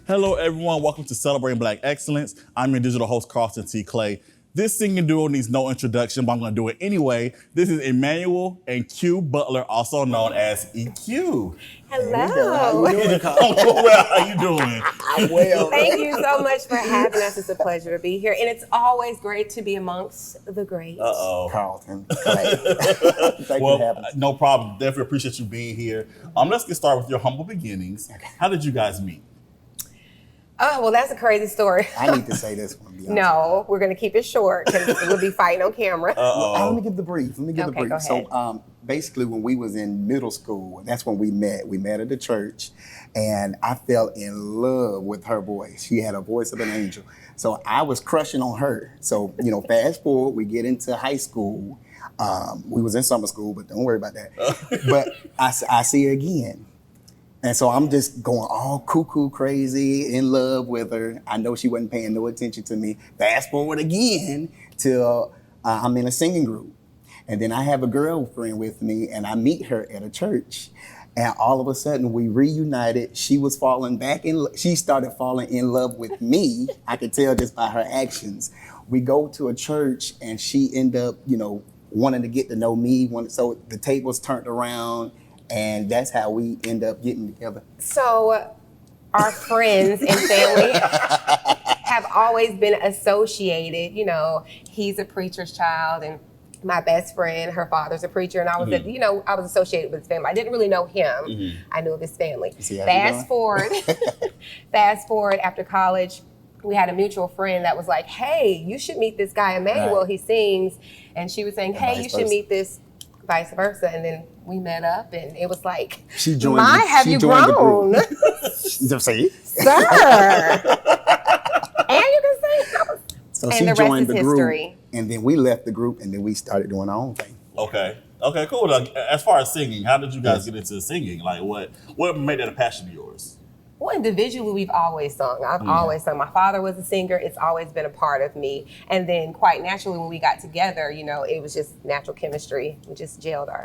Hello, everyone. Welcome to Celebrating Black Excellence. I'm your digital host, Carlton T. Clay. This singing duo needs no introduction, but I'm going to do it anyway. This is Emmanuel and Que Butler, also known as EQue. Hello. How you doing, Carl? Well, how you doing? I'm well. Thank you so much for having us. It's a pleasure to be here. And it's always great to be amongst the greats. Uh-oh. Carlton. Thank you for having us. No problem. Definitely appreciate you being here. Let's get started with your humble beginnings. How did you guys meet? Oh, well, that's a crazy story. I need to say this one. No, we're going to keep it short because we'll be fighting on camera. Let me get the brief. Okay, go ahead. So basically when we was in middle school, that's when we met. We met at the church and I fell in love with her voice. She had a voice of an angel. So I was crushing on her. So, fast forward, we get into high school. We was in summer school, but don't worry about that. But I see her again. And so I'm just going all cuckoo crazy, in love with her. I know she wasn't paying no attention to me. Fast forward again till I'm in a singing group. And then I have a girlfriend with me and I meet her at a church. And all of a sudden we reunited. She started falling in love with me. I could tell just by her actions. We go to a church and she ended up, wanting to get to know me. So the tables turned around. And that's how we end up getting together. So our friends and family have always been associated. He's a preacher's child and my best friend, her father's a preacher. And I was, I was associated with his family. I didn't really know him. I knew of his family. Fast forward after college, we had a mutual friend that was like, hey, you should meet this guy, Emmanuel. Right. He sings. And she was saying, hey, you should meet this, vice versa. And then we met up and it was like, have you grown? See? Sir. And you can sing. So and she the joined rest the is group history. And then we left the group and then we started doing our own thing. Okay, cool. Now, as far as singing, how did you guys get into singing? Like what made that a passion of yours? Well, individually, we've always sung. I've always sung. My father was a singer. It's always been a part of me. And then quite naturally, when we got together, it was just natural chemistry. We just gelled our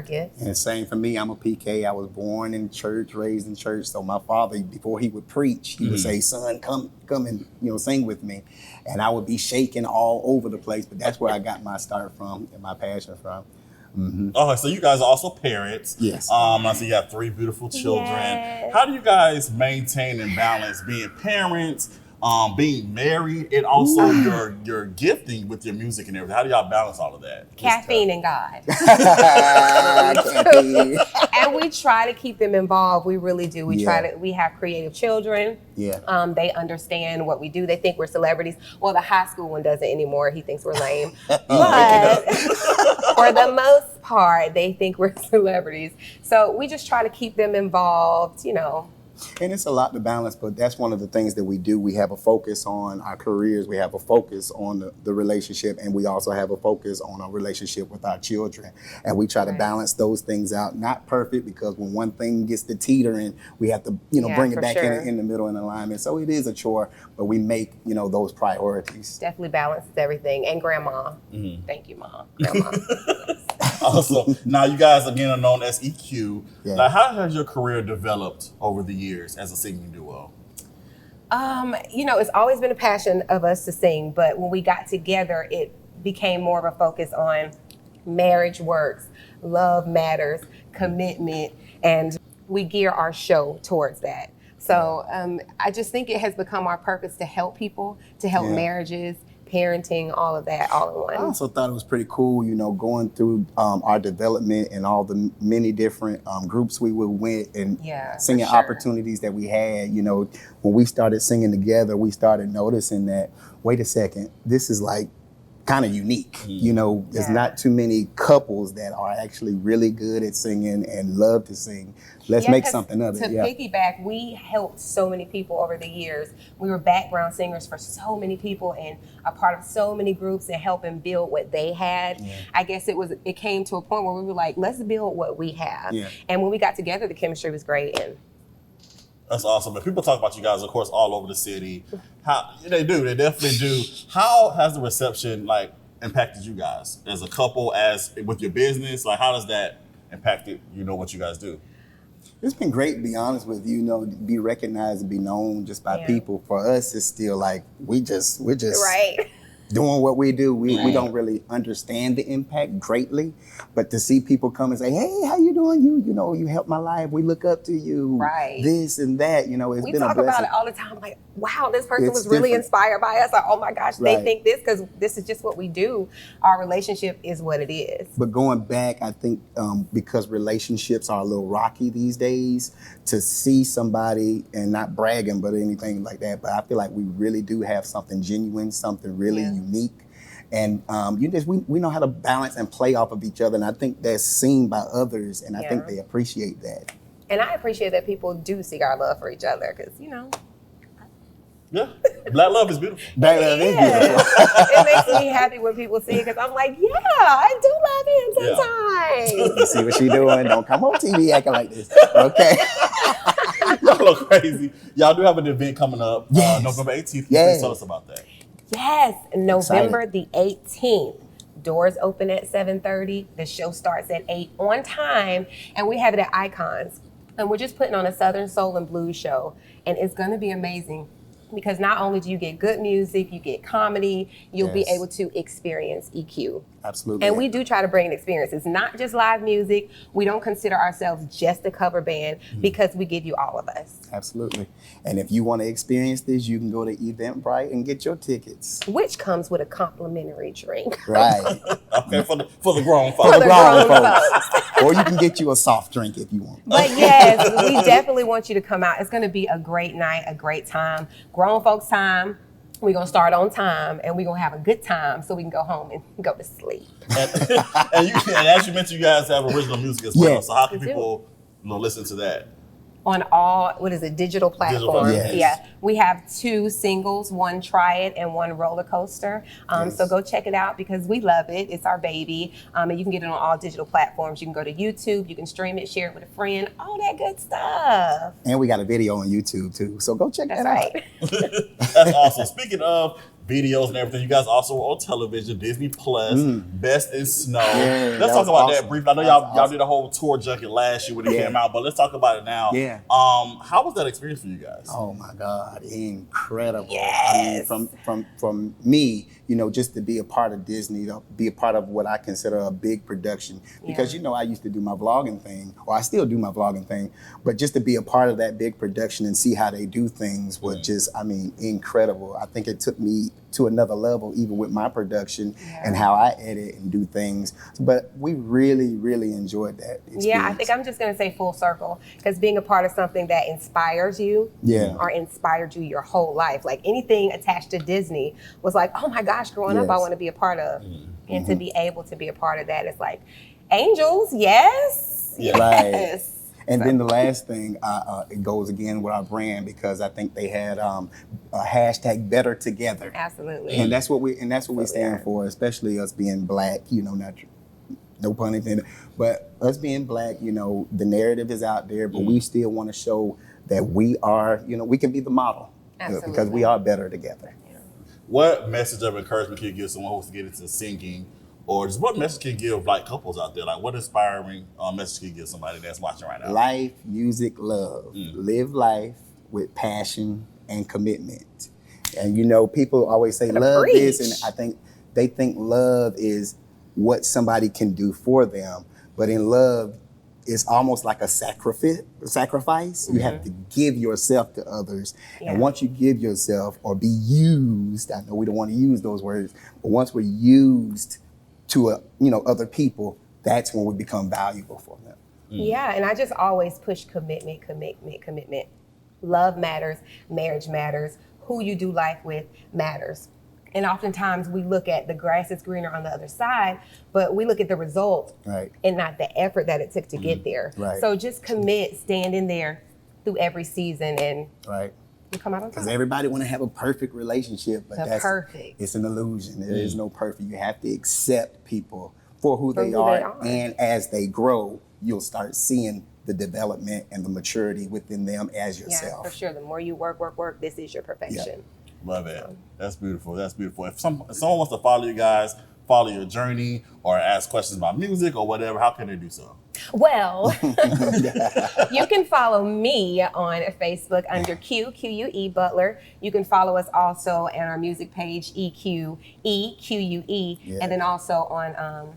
gifts. And same for me. I'm a PK. I was born in church, raised in church. So my father, before he would preach, he would say, son, come and sing with me. And I would be shaking all over the place. But that's where I got my start from and my passion from. Mm-hmm. Okay, so you guys are also parents. Yes. I see you have 3 beautiful children. Yes. How do you guys maintain and balance being parents, being married, and also your gifting with your music and everything? How do y'all balance all of that? Caffeine and God. And we try to keep them involved. We really do. We have creative children. Yeah. They understand what we do. They think we're celebrities. Well, the high school one doesn't anymore. He thinks we're lame. But for the most part, they think we're celebrities. So we just try to keep them involved, And it's a lot to balance, but that's one of the things that we do. We have a focus on our careers. We have a focus on the relationship, and we also have a focus on our relationship with our children. And we try to balance those things out. Not perfect, because when one thing gets to teetering, we have to, bring it back in the middle in alignment. So it is a chore, but we make, those priorities. Definitely balances everything. And grandma. Mm-hmm. Thank you, Mom. Grandma. Also, now you guys again are known as EQue. Yeah. Now, how has your career developed over the years as a singing duo? It's always been a passion of us to sing, but when we got together, it became more of a focus on marriage works, love matters, commitment, and we gear our show towards that. So I just think it has become our purpose to help people, to help marriages, parenting, all of that, all in one. I also thought it was pretty cool, going through our development and all the many different groups we were with and singing opportunities that we had. When we started singing together, we started noticing that, wait a second, this is like kind of unique. There's not too many couples that are actually really good at singing and love to sing. Let's make something of it. To piggyback, we helped so many people over the years. We were background singers for so many people and a part of so many groups and helping build what they had. Yeah. I guess it came to a point where we were like, let's build what we have. Yeah. And when we got together, the chemistry was great. And that's awesome. But people talk about you guys, of course, all over the city. They definitely do. How has the reception impacted you guys as a couple, as with your business? How does that impact what you guys do? It's been great, to be honest with you. You know, to be recognized and be known just by Yeah. people. For us, it's still like we're just Right. doing what we do. We don't really understand the impact greatly, but to see people come and say, "Hey, how you doing? You know, you helped my life. We look up to you." Right. This and that. You know, it's We been a talk blessing. about it all the time. Like, wow, this person It's was really different. inspired by us. Like, oh my gosh, they Right. think this because this is just what we do. Our relationship is what it is. But going back, I think because relationships are a little rocky these days, to see somebody, and not bragging, but anything like that, but I feel like we really do have something genuine, something really Yeah. unique. And we know how to balance and play off of each other. And I think that's seen by others, and I think Yeah. they appreciate that. And I appreciate that people do see our love for each other because, you know, Yeah, black love is beautiful. That is beautiful. it makes me happy when people see it because I'm like, yeah, I do love him sometimes. You see what she doing? Don't come on TV acting like this. Okay. Y'all look crazy. Y'all do have an event coming up Yes. November 18th. Yes. Please tell us about that. Yes, November Excited. the 18th. Doors open at 7:30. The show starts at 8 on time, and we have it at Icons. And we're just putting on a Southern Soul and Blues show, and it's going to be amazing because not only do you get good music, you get comedy, you'll be Yes. able to experience EQ. Absolutely. And we do try to bring an experience. It's not just live music. We don't consider ourselves just a cover band because we give you all of us. Absolutely. And if you want to experience this, you can go to Eventbrite and get your tickets. Which comes with a complimentary drink. Right. Okay, for the grown For folks. the the grown grown folks. Or you can get you a soft drink if you want. But yes, we definitely want you to come out. It's going to be a great night, a great time. Grown folks time. We're going to start on time and we're going to have a good time so we can go home and go to sleep. And as you mentioned, you guys have original music as well. Yes. So how can We do. people listen to that? On all, digital platforms. Yes. Yeah. We have 2 singles, one Try It and one Roller Coaster. Yes. So go check it out because we love it. It's our baby. And you can get it on all digital platforms. You can go to YouTube, you can stream it, share it with a friend, all that good stuff. And we got a video on YouTube too. So go check That's that out. right. That's awesome. Speaking of videos and everything, you guys also on television, Disney Plus, Best in Snow. Yeah, Let's that talk was about that awesome. briefly. I know That was y'all awesome. did a whole tour junket last year when it Yeah. came out, but let's talk about it now. Yeah. How was that experience for you guys? Oh my God, incredible. Yes. I mean, from me, just to be a part of Disney, to be a part of what I consider a big production. Because, Yeah. I used to do my vlogging thing, or I still do my vlogging thing, but just to be a part of that big production and see how they do things was just, incredible. I think it took me to another level, even with my production and how I edit and do things. But we really, really enjoyed that experience. Yeah, I think I'm just going to say full circle because being a part of something that inspires you Yeah. or inspired you your whole life, like anything attached to Disney was like, oh my gosh, growing up, I Yes. want to be a part of. And to be able to be a part of that, it's like, angels, yes. Yeah. Right. Yes. And then the last thing, it goes again with our brand because I think they had a hashtag Better Together, Absolutely. and that's what we stand for, especially us being Black. Not no pun intended, but us being Black. The narrative is out there, but we still want to show that we are. We can be the model because Absolutely. we are better together. What message of encouragement can you give someone who wants to get into singing? Or just what message can you give like couples out there? Like what inspiring message can you give somebody that's watching right now? Life, music, love. Live life with passion and commitment. And people always say Gonna love this, preach. and I think they think love is what somebody can do for them. But in love, it's almost like a sacrifice. You have to give yourself to others. Yeah. And once you give yourself or be used, I know we don't want to use those words, but once we're used to other people, that's when we become valuable for them. Yeah, and I just always push commitment. Love matters, marriage matters, who you do life with matters. And oftentimes we look at the grass is greener on the other side, but we look at the result Right. and not the effort that it took to get there. Right. So just commit, stand in there through every season and Right. you come out on Because top. everybody want to have a perfect relationship, but Perfect. it's an illusion. There is no perfect. You have to accept people for who For they who are, they are. and as they grow, you'll start seeing the development and the maturity within them as Yeah, yourself. for sure. The more you work, this is your perfection. Love it. That's beautiful. That's beautiful. If someone wants to follow you guys, follow your journey or ask questions about music or whatever, how can they do so? Well, you can follow me on Facebook under QUE Butler. You can follow us also on our music page, EQue, Yeah. and then also on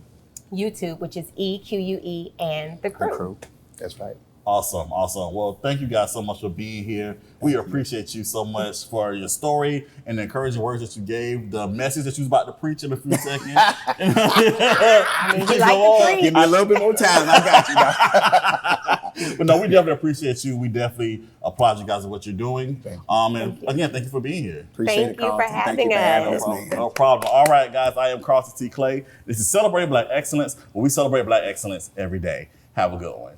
YouTube, which is EQue and The Crew. The Crew. That's right. Awesome, awesome. Well, thank you guys so much for being here. We appreciate you so much for your story and the encouraging words that you gave, the message that you was about to preach in a few seconds. I mean, you like to preach. Give me a little bit more time. I got you, dog. But no, we definitely appreciate you. We definitely applaud you guys for what you're doing. Thank you. And again, thank you for being here. Appreciate Thank it, you for Carlton. Thank having you for having us. us, man. No problem. All right, guys, I am Carlton T. Clay. This is Celebrating Black Excellence, where we celebrate Black excellence every day. Have a good one.